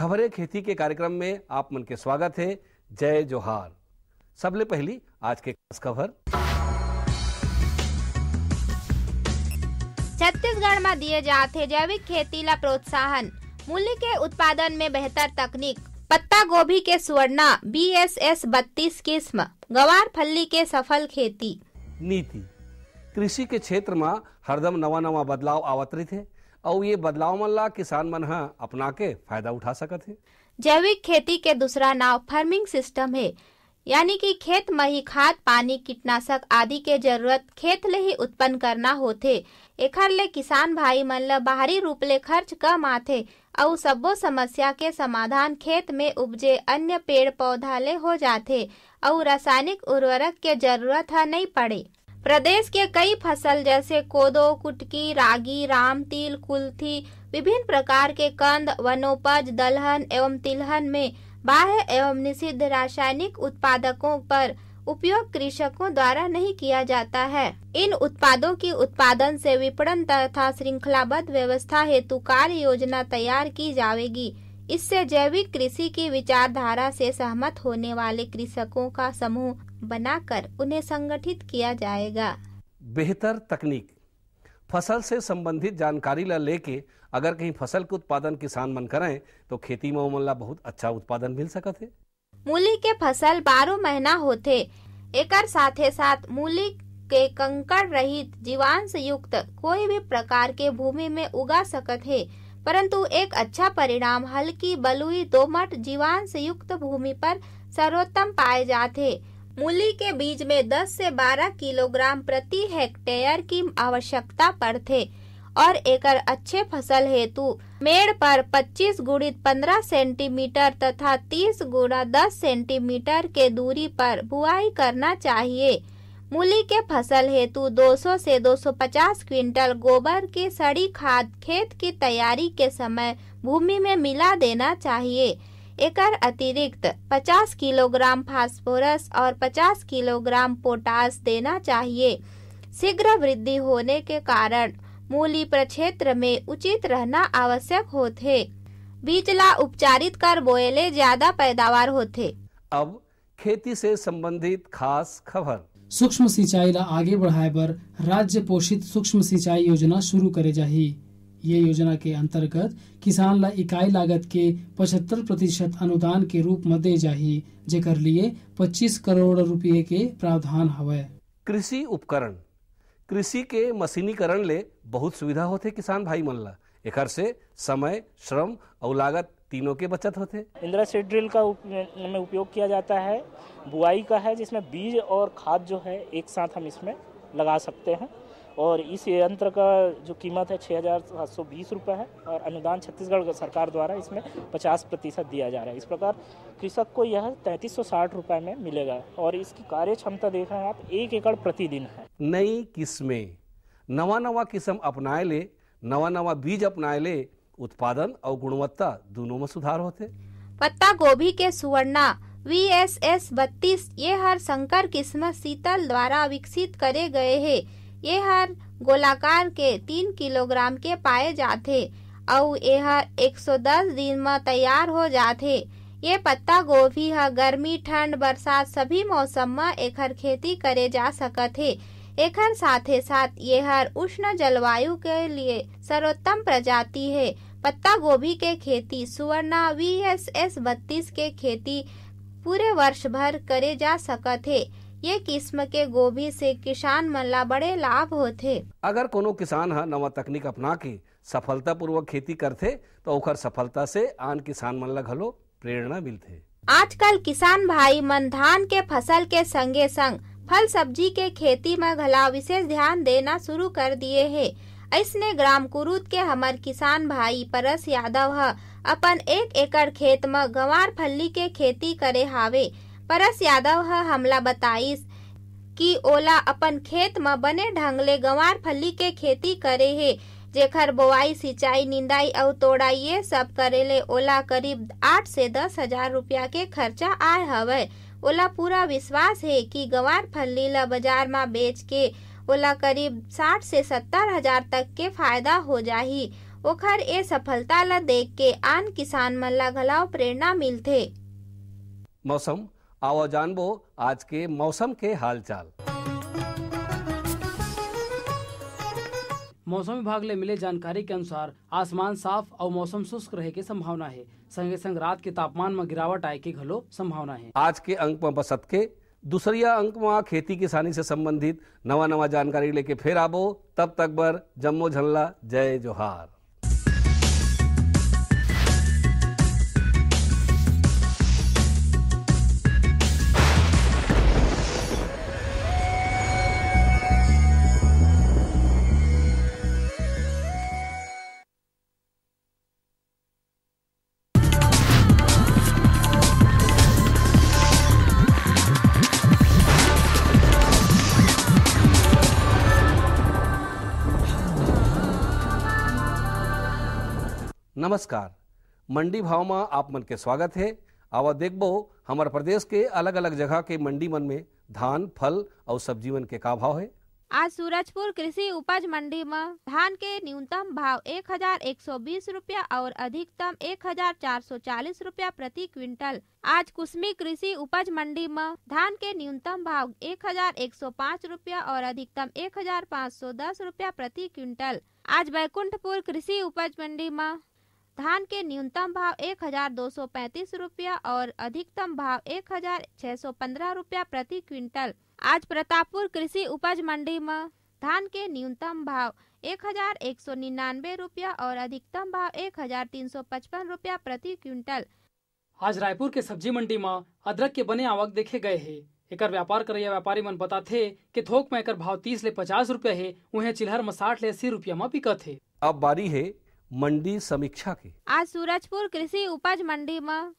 खबरें खेती के कार्यक्रम में आप मन के स्वागत है। जय जोहार। सबले पहली आज के खास खबर। छत्तीसगढ़ में दिए जाते जैविक खेती ला प्रोत्साहन, मूली के उत्पादन में बेहतर तकनीक, पत्ता गोभी के सुवर्णा BSS 32 किस्म, गवार फल्ली के सफल खेती। नीति कृषि के क्षेत्र में हरदम नवा बदलाव आवत रही थे और ये बदलाव मन ला किसान मन हा अपना के फायदा उठा सकत है। जैविक खेती के दूसरा नाम फार्मिंग सिस्टम है, यानी कि खेत में ही खाद पानी कीटनाशक आदि के जरूरत खेत ले ही उत्पन्न करना होथे। एखर ले किसान भाई मन ला बाहरी रूप ले खर्च कम आथे और सब्बो समस्या के समाधान खेत में उपजे अन्य पेड़ पौधा ले हो जाथे और रासायनिक उर्वरक के जरूरत है नहीं पड़े। प्रदेश के कई फसल जैसे कोदो, कुटकी, रागी, राम, तिल, कुल्थी, विभिन्न प्रकार के कंद, वनोपज, दलहन एवं तिलहन में बाह्य एवं निषिद्ध रासायनिक उत्पादकों पर उपयोग कृषकों द्वारा नहीं किया जाता है। इन उत्पादों की उत्पादन से विपणन तथा श्रृंखलाबद्ध व्यवस्था हेतु कार्य योजना तैयार की जाएगी। इससे जैविक कृषि की विचारधारा से सहमत होने वाले कृषकों का समूह बनाकर उन्हें संगठित किया जाएगा। बेहतर तकनीक फसल से संबंधित जानकारी ला लेके अगर कहीं फसल के उत्पादन किसान मन करें तो खेती में उमन ला बहुत अच्छा उत्पादन मिल सकत है। मूली के फसल 12 महीना होथे। एकर साथे साथ मूली के कंकड़ रहित जीवांश युक्त कोई भी प्रकार के भूमि में उगा सकत है, परंतु एक अच्छा परिणाम हल्की बलुई दोमट जीवांश युक्त भूमि पर सर्वोत्तम पाए जाते। मूली के बीज में 10 से 12 किलोग्राम प्रति हेक्टेयर की आवश्यकता पड़थे और एकर अच्छे फसल हेतु मेड़ पर 25 गुणित 15 सेंटीमीटर तथा 30 गुणा 10 सेंटीमीटर के दूरी पर बुआई करना चाहिए। मूली के फसल हेतु 200 से 250 क्विंटल गोबर की सड़ी खाद खेत की तैयारी के समय भूमि में मिला देना चाहिए। एकर अतिरिक्त 50 किलोग्राम फास्फोरस और 50 किलोग्राम पोटास देना चाहिए। शीघ्र वृद्धि होने के कारण मूली प्रक्षेत्र में उचित रहना आवश्यक होथे। बीज ला उपचारित कर बोएले ज्यादा पैदावार होथे। अब खेती से संबंधित खास खबर। सूक्ष्म सिंचाई ला आगे बढ़ाए बर राज्य पोषित सूक्ष्म सिंचाई योजना शुरू करे जाही। ये योजना के अंतर्गत किसान ला इकाई लागत के 75% अनुदान के रूप में दे जाही, जेकर लिए 25 करोड़ रुपए के प्रावधान हवय। कृषि उपकरण कृषि के मशीनीकरण ले बहुत सुविधा होते किसान भाई मन ला। एकर से समय, श्रम और लागत तीनों के बचत होते। इंदिरा सीड ड्रिल का में उपयोग किया जाता है। बुआई का है जिसमें बीज और खाद जो है एक साथ हम इसमें लगा सकते हैं और इस यंत्र का जो कीमत है 6,720 रुपये है और अनुदान छत्तीसगढ़ सरकार द्वारा इसमें 50% दिया जा रहा है। इस प्रकार कृषक को यह 3360 रुपये में मिलेगा और इसकी कार्य क्षमता देख रहे हैं आप 1 एकड़ प्रतिदिन है। नई किस्में नवा किस्म अपनाए ले, नवा बीज अपनाए ले उत्पादन और गुणवत्ता दोनों में सुधार होते। पत्ता गोभी के सुवर्णा VSS 32 ये हर संकर किस्म शीतल द्वारा विकसित करे गए है। ये हर गोलाकार के 3 किलोग्राम के पाए जाथे और यह 110 दिन में तैयार हो जाथे। ये पत्ता गोभी है गर्मी ठंड बरसात सभी मौसम में एकर खेती करे जा सकत है। एकर साथे साथ ये हर उष्ण जलवायु के लिए सर्वोत्तम प्रजाति है। पत्ता गोभी के खेती सुवर्णा VSS 32 के खेती पूरे वर्ष भर करे जा सकत है। ये किस्म के गोभी से किसान मन ला बड़े लाभ होते। अगर कोनो किसान हा नवा तकनीक अपना के सफलता पूर्वक खेती करथे तो ओकर सफलता से आन किसान मन ला घलो प्रेरणा मिलथे। आजकल किसान भाई मन धान के फसल के संगे संग फल सब्जी के खेती में घला विशेष ध्यान देना शुरू कर दिए है। ऐसने ग्राम कुरूद के हमर किसान भाई परस यादव ह अपन 1 एकड़ खेत में गंवार फल्ली के खेती करे हावे। परस यादव हमला बताइस कि ओला अपन खेत में बने ढंग ले गंवार फल्ली के खेती करे है, जेकर बोआई सिंचाई निंदाई और तोड़ाई ये सब करे ले ओला करीब 8 से 10 हजार रुपया के खर्चा आए हवय। ओला पूरा विश्वास है कि गंवार फल्ली ला बाजार में बेच के ओला करीब 60 से 70 हजार तक के फायदा हो जाही। ओखर ए सफलता ला देख के आन किसान मन ला घलाव प्रेरणा मिलथे। मौसम आओ जानबो आज के मौसम के हालचाल। मौसम विभाग ले मिले जानकारी के अनुसार आसमान साफ और मौसम शुष्क रहे के संभावना है। संगे संग रात के तापमान में गिरावट आए के घलो संभावना है। आज के अंक में बसत के दूसरिया अंक में खेती किसानी से संबंधित नवा जानकारी लेके फिर आबो। तब तक बर जम्मो झल्ला जय जोहार। नमस्कार, मंडी भाव में आप मन के स्वागत है। आवा देखबो हमारे प्रदेश के अलग अलग जगह के मंडी मन में धान, फल और सब्जी मन के का भाव है। आज सूरजपुर कृषि उपज मंडी में धान के न्यूनतम भाव 1120 रुपया और अधिकतम 1440 रुपया प्रति क्विंटल। आज कुसमी कृषि उपज मंडी में धान के न्यूनतम भाव 1105 रुपया और अधिकतम 1510 रुपया प्रति क्विंटल। आज बैकुंठपुर कृषि उपज मंडी में धान के न्यूनतम भाव 1235 रुपया और अधिकतम भाव 1615 रुपया प्रति क्विंटल। आज प्रतापपुर कृषि उपज मंडी में धान के न्यूनतम भाव 1199 रुपया और अधिकतम भाव 1355 रुपया प्रति क्विंटल। आज रायपुर के सब्जी मंडी में अदरक के बने आवक देखे गए है। एकर व्यापार करैया व्यापारी मन बताथे कि थोक में एकर भाव 30 ले 50 रुपया है, उन्हें चिल्हर में 60 ले 80 रुपया में बिकत है। अब बारी है मंडी समीक्षा की। आज सूरजपुर कृषि उपज मंडी में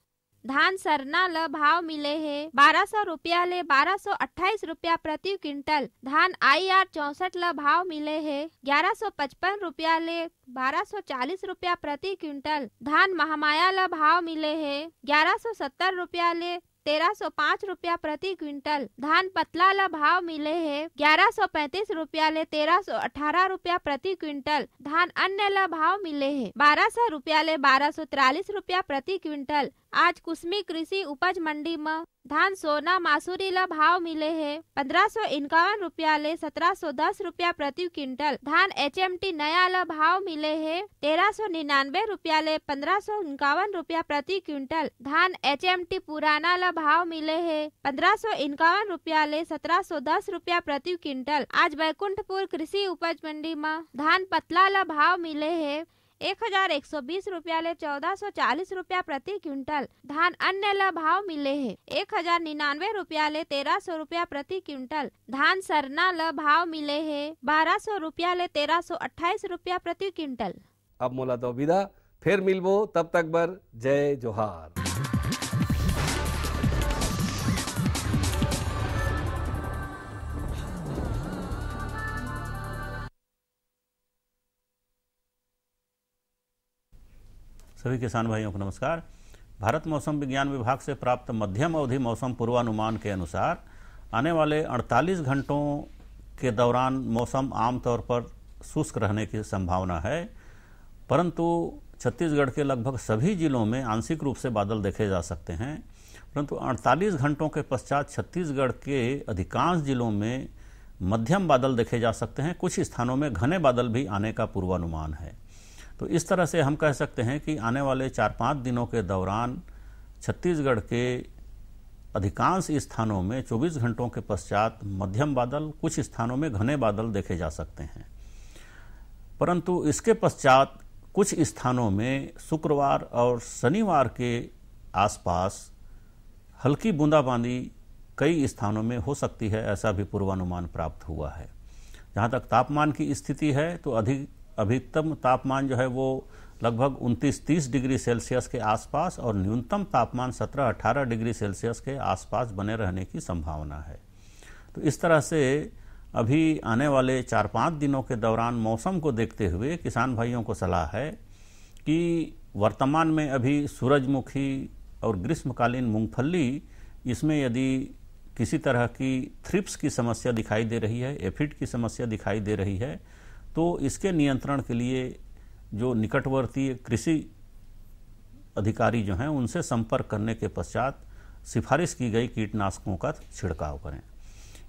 धान सरना ल भाव मिले है 1200 रुपया ले 1228 रुपया प्रति क्विंटल। धान IR 64 ल भाव मिले है 1155 रुपया ले 1240 रुपया प्रति क्विंटल। धान महामाया ल भाव मिले है 1170 रुपया ले 1305 रुपया प्रति क्विंटल। धान पतला ला भाव मिले है 1135 रुपया ले 1318 रुपया प्रति क्विंटल। धान अन्य ला भाव मिले है 1200 रुपया ले 1243 रुपया प्रति क्विंटल। आज कुसमी कृषि उपज मंडी में धान सोना मासूरी ला भाव मिले है 1551 रुपया ले 1710 रुपया प्रति क्विंटल। धान HMT नया ला भाव मिले है 1399 रुपया ले 1551 रुपया प्रति क्विंटल। धान HMT पुराना ला भाव मिले है 1551 रुपया ले 1710 रुपया प्रति क्विंटल। आज बैकुंठपुर कृषि उपज मंडी में धान पतला ला भाव मिले है 1120 रुपया ले 1440 रुपया प्रति क्विंटल। धान अन्य ला भाव मिले है 1099 रुपया ले 1300 रुपया प्रति क्विंटल। धान सरना ला भाव मिले है 1200 रुपया ले 1328 रुपया प्रति क्विंटल। अब मोला दो विदा, फिर मिलबो, तब तक बर जय जोहार। सभी किसान भाइयों को नमस्कार। भारत मौसम विज्ञान विभाग से प्राप्त मध्यम अवधि मौसम पूर्वानुमान के अनुसार आने वाले 48 घंटों के दौरान मौसम आमतौर पर शुष्क रहने की संभावना है, परंतु छत्तीसगढ़ के लगभग सभी जिलों में आंशिक रूप से बादल देखे जा सकते हैं। परंतु 48 घंटों के पश्चात छत्तीसगढ़ के अधिकांश जिलों में मध्यम बादल देखे जा सकते हैं। कुछ स्थानों में घने बादल भी आने का पूर्वानुमान है। तो इस तरह से हम कह सकते हैं कि आने वाले 4-5 दिनों के दौरान छत्तीसगढ़ के अधिकांश स्थानों में 24 घंटों के पश्चात मध्यम बादल, कुछ स्थानों में घने बादल देखे जा सकते हैं। परंतु इसके पश्चात कुछ स्थानों में शुक्रवार और शनिवार के आसपास हल्की बूंदाबांदी कई स्थानों में हो सकती है, ऐसा भी पूर्वानुमान प्राप्त हुआ है। जहाँ तक तापमान की स्थिति है तो अधिकतम तापमान जो है वो लगभग 29-30 डिग्री सेल्सियस के आसपास और न्यूनतम तापमान 17-18 डिग्री सेल्सियस के आसपास बने रहने की संभावना है। तो इस तरह से अभी आने वाले 4-5 दिनों के दौरान मौसम को देखते हुए किसान भाइयों को सलाह है कि वर्तमान में अभी सूरजमुखी और ग्रीष्मकालीन मूंगफली, इसमें यदि किसी तरह की थ्रिप्स की समस्या दिखाई दे रही है, एफिड की समस्या दिखाई दे रही है, तो इसके नियंत्रण के लिए जो निकटवर्ती कृषि अधिकारी जो हैं उनसे संपर्क करने के पश्चात सिफारिश की गई कीटनाशकों का छिड़काव करें।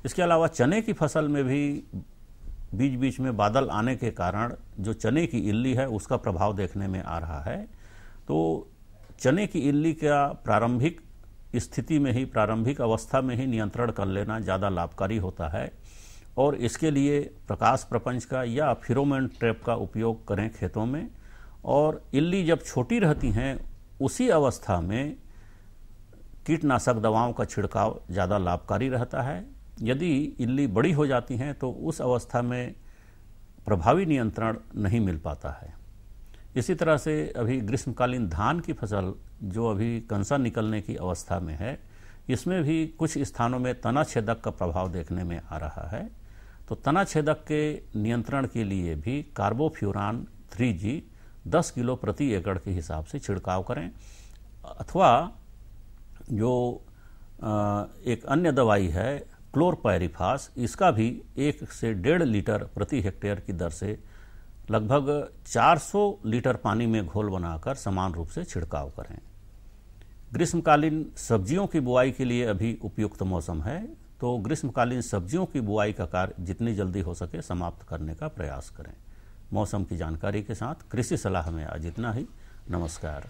इसके अलावा चने की फसल में भी बीच बीच में बादल आने के कारण जो चने की इल्ली है उसका प्रभाव देखने में आ रहा है। तो चने की इल्ली का प्रारंभिक स्थिति में ही, प्रारंभिक अवस्था में ही नियंत्रण कर लेना ज़्यादा लाभकारी होता है और इसके लिए प्रकाश प्रपंच का या फेरोमोन ट्रैप का उपयोग करें खेतों में। और इल्ली जब छोटी रहती हैं उसी अवस्था में कीटनाशक दवाओं का छिड़काव ज़्यादा लाभकारी रहता है। यदि इल्ली बड़ी हो जाती हैं तो उस अवस्था में प्रभावी नियंत्रण नहीं मिल पाता है। इसी तरह से अभी ग्रीष्मकालीन धान की फसल जो अभी कंसा निकलने की अवस्था में है, इसमें भी कुछ स्थानों में तना छेदक का प्रभाव देखने में आ रहा है। तो तना छेदक के नियंत्रण के लिए भी कार्बोफ्यूरान 3G 10 किलो प्रति एकड़ के हिसाब से छिड़काव करें, अथवा जो एक अन्य दवाई है क्लोरपायरिफास, इसका भी 1 से 1.5 लीटर प्रति हेक्टेयर की दर से लगभग 400 लीटर पानी में घोल बनाकर समान रूप से छिड़काव करें। ग्रीष्मकालीन सब्जियों की बुआई के लिए अभी उपयुक्त मौसम है, तो ग्रीष्मकालीन सब्जियों की बुआई का कार्य जितनी जल्दी हो सके समाप्त करने का प्रयास करें। मौसम की जानकारी के साथ कृषि सलाह में आज इतना ही। नमस्कार।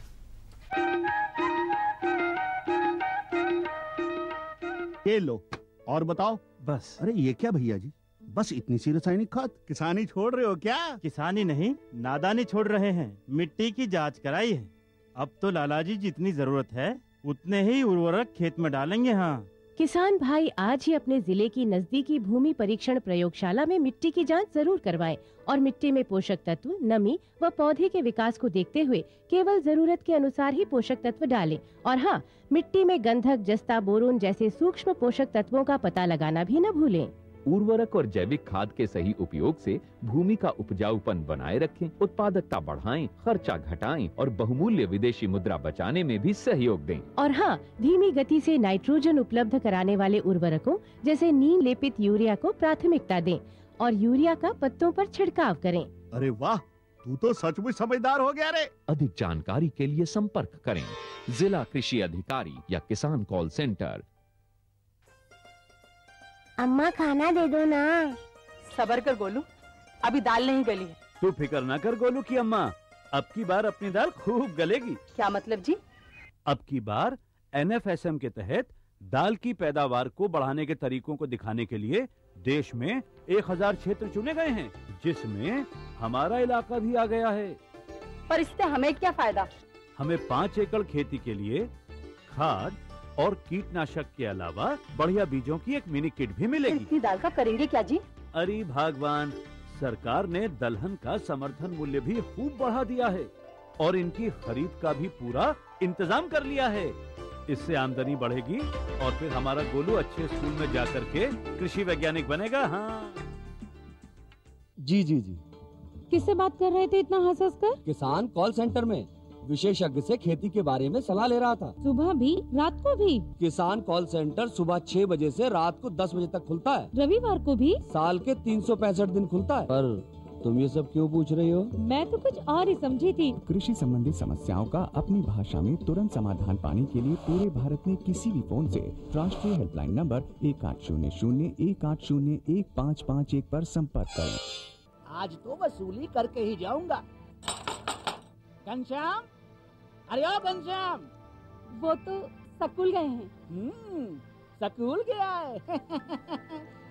ये लो और बताओ। बस। अरे ये क्या भैया जी, बस इतनी सी रासायनिक खाद? किसानी छोड़ रहे हो क्या? किसानी नहीं, नादानी छोड़ रहे हैं। मिट्टी की जांच कराई है। अब तो लाला जी जितनी जरूरत है उतने ही उर्वरक खेत में डालेंगे। हाँ, किसान भाई आज ही अपने जिले की नजदीकी भूमि परीक्षण प्रयोगशाला में मिट्टी की जांच जरूर करवाएं और मिट्टी में पोषक तत्व, नमी व पौधे के विकास को देखते हुए केवल जरूरत के अनुसार ही पोषक तत्व डालें। और हाँ, मिट्टी में गंधक, जस्ता, बोरोन जैसे सूक्ष्म पोषक तत्वों का पता लगाना भी न भूलें। उर्वरक और जैविक खाद के सही उपयोग से भूमि का उपजाऊपन बनाए रखें, उत्पादकता बढ़ाएं, खर्चा घटाएं और बहुमूल्य विदेशी मुद्रा बचाने में भी सहयोग दें। और हाँ, धीमी गति से नाइट्रोजन उपलब्ध कराने वाले उर्वरकों जैसे नीम लेपित यूरिया को प्राथमिकता दें और यूरिया का पत्तों पर छिड़काव करें। अरे वाह, तू तो सचमुच समझदार हो गया रे। अधिक जानकारी के लिए संपर्क करें जिला कृषि अधिकारी या किसान कॉल सेंटर। अम्मा खाना दे दो ना। सबर कर गोलू, अभी दाल नहीं गली है। तू फिक्र ना कर गोलू की अम्मा, अब की बार अपनी दाल खूब गलेगी। क्या मतलब जी? अब की बार NFSM के तहत दाल की पैदावार को बढ़ाने के तरीकों को दिखाने के लिए देश में 1000 क्षेत्र चुने गए हैं, जिसमें हमारा इलाका भी आ गया है। पर इससे हमें क्या फायदा? हमें 5 एकड़ खेती के लिए खाद और कीटनाशक के अलावा बढ़िया बीजों की एक मिनी किट भी मिलेगी। इतनी दाल का करेंगे क्या जी? अरे भगवान, सरकार ने दलहन का समर्थन मूल्य भी खूब बढ़ा दिया है और इनकी खरीद का भी पूरा इंतजाम कर लिया है। इससे आमदनी बढ़ेगी और फिर हमारा गोलू अच्छे स्कूल में जाकर के कृषि वैज्ञानिक बनेगा। हाँ जी जी जी। किससे बात कर रहे थे इतना हंस हंस कर? किसान कॉल सेंटर में विशेषज्ञ से खेती के बारे में सलाह ले रहा था। सुबह भी रात को भी? किसान कॉल सेंटर सुबह 6 बजे से रात को 10 बजे तक खुलता है। रविवार को भी? साल के 365 दिन खुलता है। पर तुम ये सब क्यों पूछ रही हो? मैं तो कुछ और ही समझी थी। कृषि संबंधी समस्याओं का अपनी भाषा में तुरंत समाधान पाने के लिए पूरे भारत में किसी भी फोन से राष्ट्रीय हेल्पलाइन नंबर 1800-180-1551 पर संपर्क करें। आज तो वसूली करके ही जाऊंगा। घनश्याम, अरे ओ घनश्याम। वो तो स्कूल गए हैं। स्कूल गया है।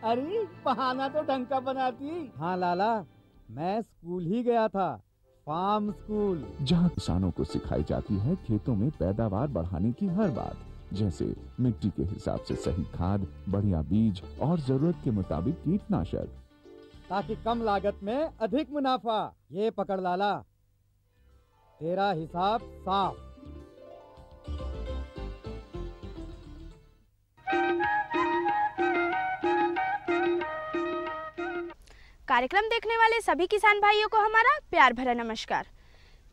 अरे बहाना तो ढंग का बनाती। हाँ लाला, मैं स्कूल ही गया था, फार्म स्कूल, जहाँ किसानों को सिखाई जाती है खेतों में पैदावार बढ़ाने की हर बात, जैसे मिट्टी के हिसाब से सही खाद, बढ़िया बीज और जरूरत के मुताबिक कीटनाशक, ताकि कम लागत में अधिक मुनाफा। ये पकड़ लाला, तेरा हिसाब साफ। कार्यक्रम देखने वाले सभी किसान भाइयों को हमारा प्यार भरा नमस्कार।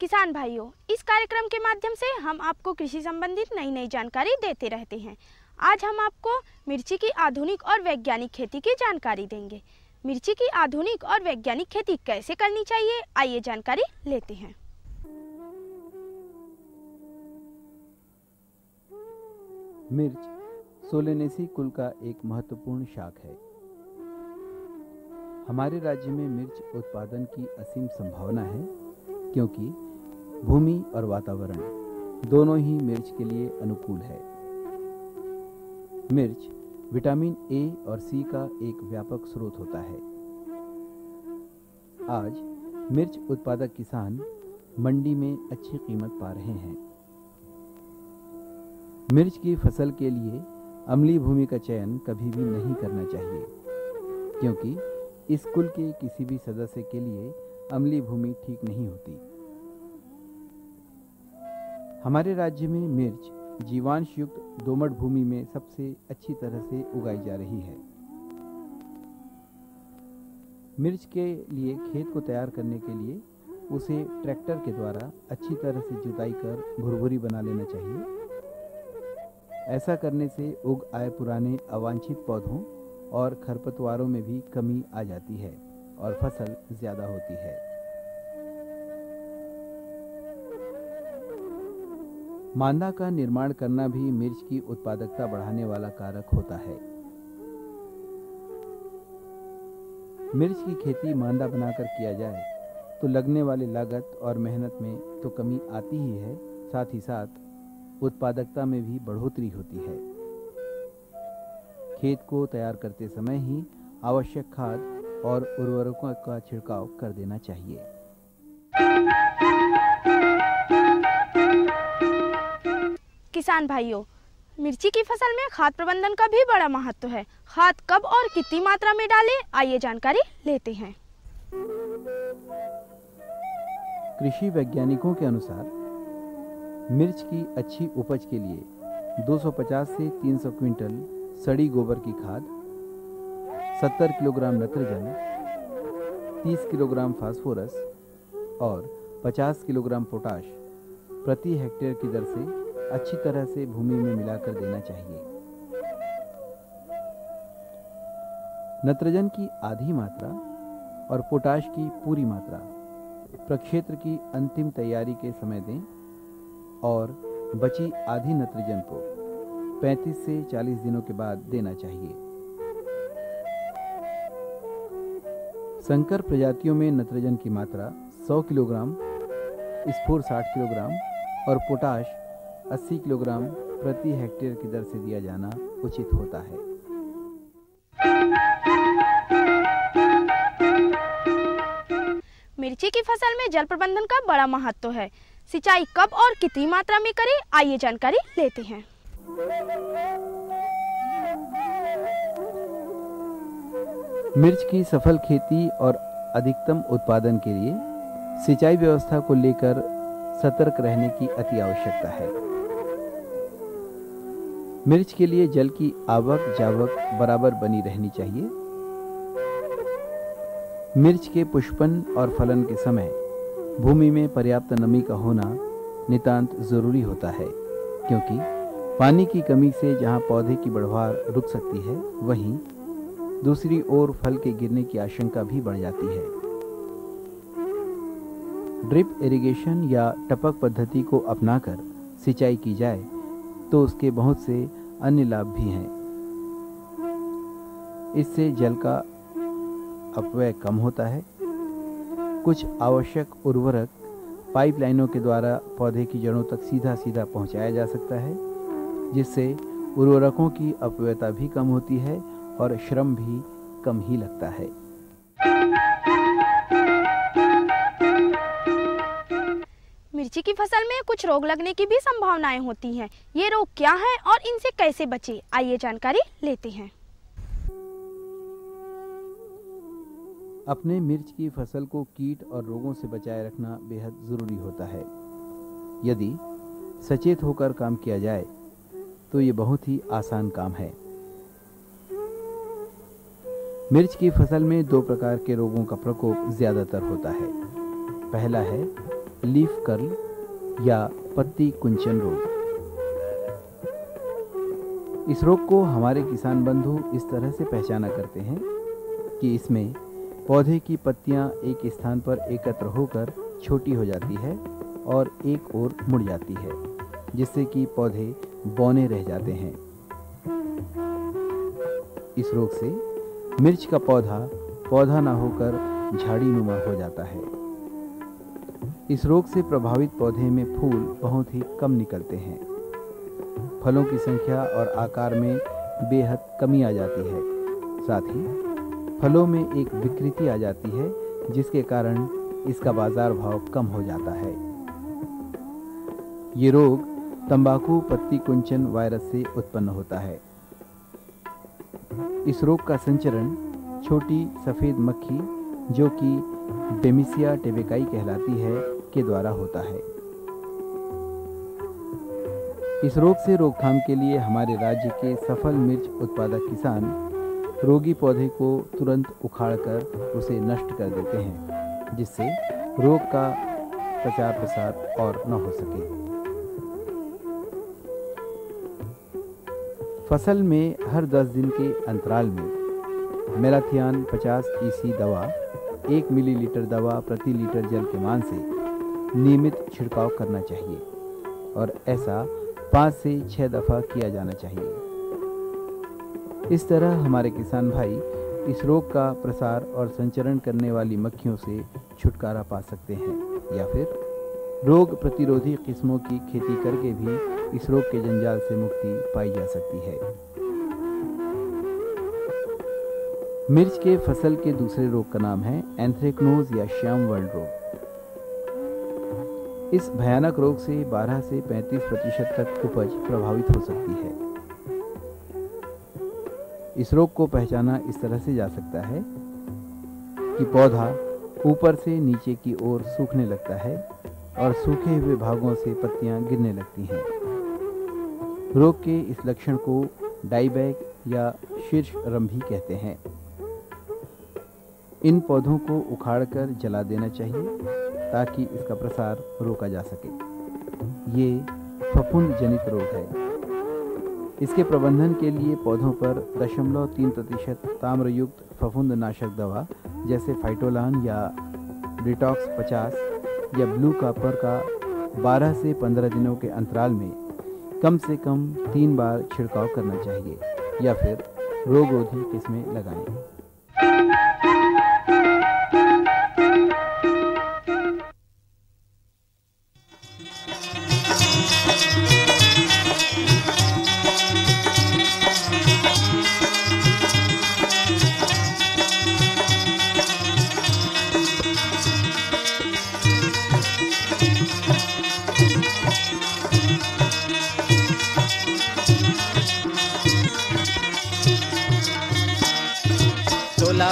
किसान भाइयों, इस कार्यक्रम के माध्यम से हम आपको कृषि संबंधित नई नई जानकारी देते रहते हैं। आज हम आपको मिर्ची की आधुनिक और वैज्ञानिक खेती की जानकारी देंगे। मिर्ची की आधुनिक और वैज्ञानिक खेती कैसे करनी चाहिए, आइए जानकारी लेते हैं। मिर्च सोलेनेसी कुल का एक महत्वपूर्ण शाक है। हमारे राज्य में मिर्च उत्पादन की असीम संभावना है, क्योंकि भूमि और वातावरण दोनों ही मिर्च के लिए अनुकूल है। मिर्च विटामिन ए और सी का एक व्यापक स्रोत होता है। आज मिर्च उत्पादक किसान मंडी में अच्छी कीमत पा रहे हैं। मिर्च की फसल के लिए अम्लीय भूमि का चयन कभी भी नहीं करना चाहिए, क्योंकि इस कुल के किसी भी सदस्य के लिए अम्लीय भूमि ठीक नहीं होती। हमारे राज्य में मिर्च जीवांश युक्त दोमट भूमि में सबसे अच्छी तरह से उगाई जा रही है। मिर्च के लिए खेत को तैयार करने के लिए उसे ट्रैक्टर के द्वारा अच्छी तरह से जुताई कर भुरभुरी बना लेना चाहिए। ऐसा करने से उग आए पुराने अवांछित पौधों और खरपतवारों में भी कमी आ जाती है और फसल ज्यादा होती है। मांदा का निर्माण करना भी मिर्च की उत्पादकता बढ़ाने वाला कारक होता है। मिर्च की खेती मांदा बनाकर किया जाए तो लगने वाली लागत और मेहनत में तो कमी आती ही है, साथ ही साथ उत्पादकता में भी बढ़ोतरी होती है। खेत को तैयार करते समय ही आवश्यक खाद और उर्वरकों का छिड़काव कर देना चाहिए। किसान भाइयों, मिर्ची की फसल में खाद प्रबंधन का भी बड़ा महत्व है। खाद कब और कितनी मात्रा में डालें, आइए जानकारी लेते हैं। कृषि वैज्ञानिकों के अनुसार मिर्च की अच्छी उपज के लिए 250 से 300 क्विंटल सड़ी गोबर की खाद, 70 किलोग्राम नत्रजन, 30 किलोग्राम फास्फोरस और 50 किलोग्राम पोटाश प्रति हेक्टेयर की दर से अच्छी तरह से भूमि में मिलाकर देना चाहिए। नत्रजन की आधी मात्रा और पोटाश की पूरी मात्रा प्रक्षेत्र की अंतिम तैयारी के समय दें और बची आधी नत्रजन को 35 से 40 दिनों के बाद देना चाहिए। संकर प्रजातियों में नत्रजन की मात्रा 100 किलोग्राम, स्फूर 60 किलोग्राम और पोटाश 80 किलोग्राम प्रति हेक्टेयर की दर से दिया जाना उचित होता है। मिर्ची की फसल में जल प्रबंधन का बड़ा महत्व है। सिंचाई कब और कितनी मात्रा में करें, आइए जानकारी लेते हैं। मिर्च की सफल खेती और अधिकतम उत्पादन के लिए सिंचाई व्यवस्था को लेकर सतर्क रहने की अति आवश्यकता है। मिर्च के लिए जल की आवक जावक बराबर बनी रहनी चाहिए। मिर्च के पुष्पन और फलन के समय भूमि में पर्याप्त नमी का होना नितांत जरूरी होता है, क्योंकि पानी की कमी से जहां पौधे की बढ़वार रुक सकती है, वहीं दूसरी ओर फल के गिरने की आशंका भी बढ़ जाती है। ड्रिप इरिगेशन या टपक पद्धति को अपनाकर सिंचाई की जाए तो उसके बहुत से अन्य लाभ भी हैं। इससे जल का अपव्यय कम होता है। कुछ आवश्यक उर्वरक पाइपलाइनों के द्वारा पौधे की जड़ों तक सीधा सीधा पहुंचाया जा सकता है, जिससे उर्वरकों की अपव्ययता भी कम होती है और श्रम भी कम ही लगता है। मिर्ची की फसल में कुछ रोग लगने की भी संभावनाएं होती हैं। ये रोग क्या हैं और इनसे कैसे बचें, आइए जानकारी लेते हैं। अपने मिर्च की फसल को कीट और रोगों से बचाए रखना बेहद जरूरी होता है। यदि सचेत होकर काम किया जाए तो ये बहुत ही आसान काम है। मिर्च की फसल में 2 प्रकार के रोगों का प्रकोप ज्यादातर होता है। पहला है लीफ कर्ल या पत्ती कुंचन रोग। इस रोग को हमारे किसान बंधु इस तरह से पहचाना करते हैं कि इसमें पौधे की पत्तियां एक स्थान पर एकत्र होकर छोटी हो जाती है और एक ओर मुड़ जाती है, जिससे कि पौधे बौने रह जाते हैं। इस रोग से मिर्च का पौधा न होकर झाड़ी नुमा हो जाता है। इस रोग से प्रभावित पौधे में फूल बहुत ही कम निकलते हैं। फलों की संख्या और आकार में बेहद कमी आ जाती है। साथ ही फलों में एक विकृति आ जाती है, जिसके कारण इसका बाजार भाव कम हो जाता है। ये रोग तंबाकू पत्ती कुंचन वायरस से उत्पन्न होता है। इस रोग का संचरण छोटी सफेद मक्खी, जो कि बेमिसिया टेबेकाई कहलाती है, के द्वारा होता है। इस रोग से रोकथाम के लिए हमारे राज्य के सफल मिर्च उत्पादक किसान रोगी पौधे को तुरंत उखाड़कर उसे नष्ट कर देते हैं, जिससे रोग का प्रचार प्रसार और न हो सके। फसल में हर 10 दिन के अंतराल में मेलाथियान 50 EC दवा 1 मिलीलीटर दवा प्रति लीटर जल के मान से नियमित छिड़काव करना चाहिए और ऐसा 5 से 6 दफा किया जाना चाहिए। इस तरह हमारे किसान भाई इस रोग का प्रसार और संचरण करने वाली मक्खियों से छुटकारा पा सकते हैं, या फिर रोग प्रतिरोधी किस्मों की खेती करके भी इस रोग के जंजाल से मुक्ति पाई जा सकती है। मिर्च के फसल के दूसरे रोग का नाम है एंथ्रेक्नोज या श्याम वर्ण रोग। इस भयानक रोग से 12 से 35% तक उपज प्रभावित हो सकती है। इस रोग को पहचाना इस तरह से जा सकता है कि पौधा ऊपर से नीचे की ओर सूखने लगता है और सूखे हुए भागों से पत्तियां गिरने लगती हैं। रोग के इस लक्षण को डाईबैक या शीर्ष रंभी कहते हैं। इन पौधों को उखाड़कर जला देना चाहिए ताकि इसका प्रसार रोका जा सके। ये फफूंद जनित रोग है। इसके प्रबंधन के लिए पौधों पर 0.3% ताम्रयुक्त फफूंद नाशक दवा जैसे फाइटोलान या डिटॉक्स 50 या ब्लू कॉपर का 12 से 15 दिनों के अंतराल में कम से कम 3 बार छिड़काव करना चाहिए या फिर रोगरोधी किस्में लगाएं।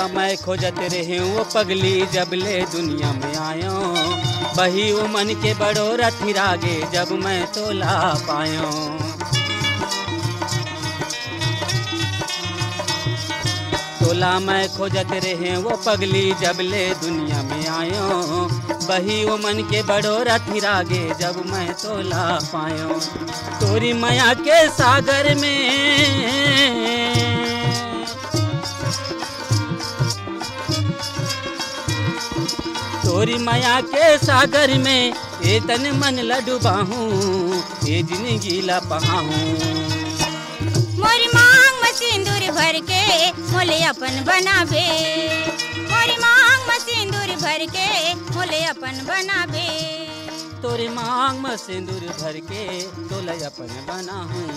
मैं खोजत रहे वो पगली जबले दुनिया में आयो, बही वो मन के बड़ो रथी रागे जब मैं तोला पायो। तोला मैं खोजत रहे वो पगली जबले दुनिया में आयो, बही वो मन के बड़ो रथी रागे जब मैं तोला पायो। तोरी माया के सागर में तोरी माया के सागर में ए तन मन लडुबा हूँ, ए जिंदगी ला पहा हूँ। मोरी मांग में सिंदूर भर के मोले अपन बनाबे, मोरी मांग में सिंदूर भर के मोले अपन बनाबे। तोरे मांग में सिंदूर भर के तोले अपन बना हूँ,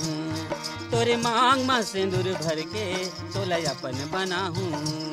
तोरे मांग में सिंदूर भर के तोले अपन बना हूँ।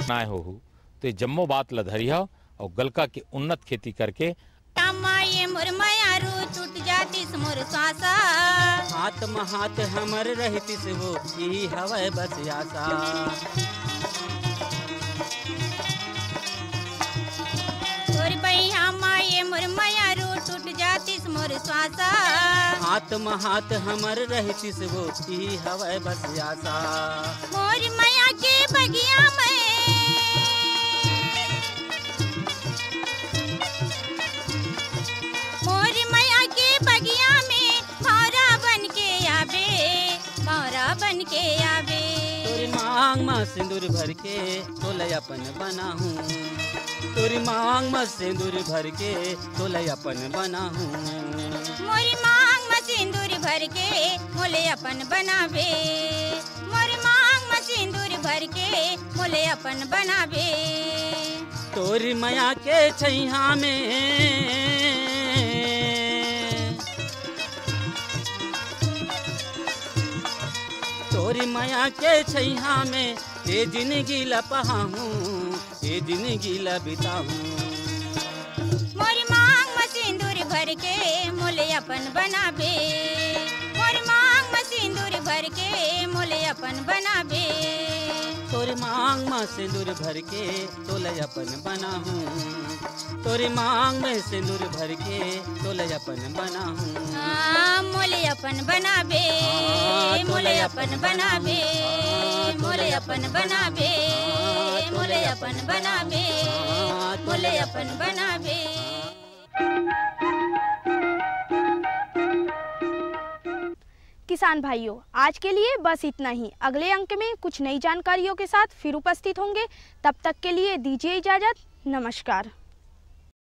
नाय हो तो जम्मो बात लधरिया और गलका की उन्नत खेती करके ये मुरमया रू टूट जाती मोर सासा, हाथ में हाथ हमर रहती से वो ही हवा बस आसा। तोर बैया माये मोर माया रू टूट जातिस मोर श्वासा हाथ में हाथ हमर रहतिस वो ही हवै बस आशा मोर माया के बगिया में मोर माया के बगिया में भौरा बन के आवे भौरा बन के आवे तोरी मांग में सिंदूर भर के तोले अपन बनाहूँ तोरी मांग में सिंदूर भर के तोले अपन बनाहूँ मोरी मांग में सिंदूर भर के मोले अपन बनावे मोरी मांग में सिंदूर भर के मोले अपन बनावे तोरी माया के छैया में तोरी माया के छैया में ये जिंदगी लपहाऊँ ये जिंदगी बिताऊँ मोरी मांग में सिंदूर भर के मोले अपन बनावे मोरी मांग में सिंदूर भर के मोले अपन बनावे तोरी मांग में सिंदूर भर के तोले अपन बनाहूँ तोरी मांग में सिंदूर भर के तोले अपन बनाहूँ मोले अपन बनावे मोले अपन बनावे मोले अपन बनावे मोले अपन बनावे मोले अपन बनावे किसान भाइयों, आज के लिए बस इतना ही। अगले अंक में कुछ नई जानकारियों के साथ फिर उपस्थित होंगे। तब तक के लिए दीजिए इजाजत। नमस्कार।